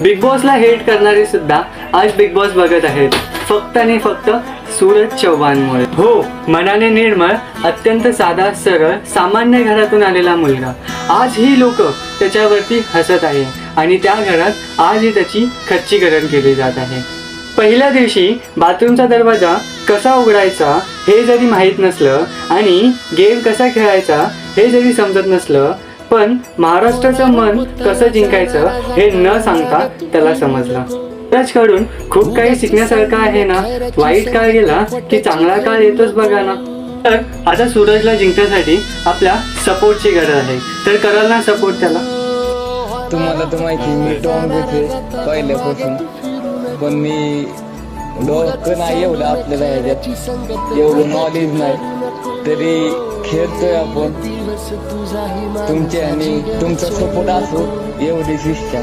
Big बॉसला hate करणारे सुद्धा आज बिग बॉस बघत आहेत, फक्त आणि फक्त सूरज चव्हाणमुळे. हो, मनाने निर्मळ, अत्यंत साधा सरळ सामान्य घरातून आलेला मुलगा. आज ही लोक त्याच्यावरती हसत आहे आणि त्या घरात आजही त्याची खच्चीकरण केली जात आहे. पहिल्या दिवशी बाथरूमचा दरवाजा कसा उघडायचा हे जरी माहीत नसलं आणि गेम कसा खेळायचा हे जरी समजत नसलं, पण महाराष्ट्राचं मन कसं जिंकायचं हे न सांगता त्याला समजलं. त्याच्याकडून खूप काही शिकण्यासारखं आहे ना. वाईट काळ गेला की चांगला काळ येतोच बघा ना. तर आता सूरजला जिंकण्यासाठी आपल्या सपोर्टची गरज आहे, तर कराल ना सपोर्ट त्याला? तुम्हाला तर माहिती मी टॉम घेते पहिल्यापासून, पण मी डोकं नाही एवढं आपल्याला ह्याच्यात एवढं नॉलेज नाही, तरी खेळतोय आपण. तुमचे आणि तुमचा सपोर्ट असो एवढीच इच्छा.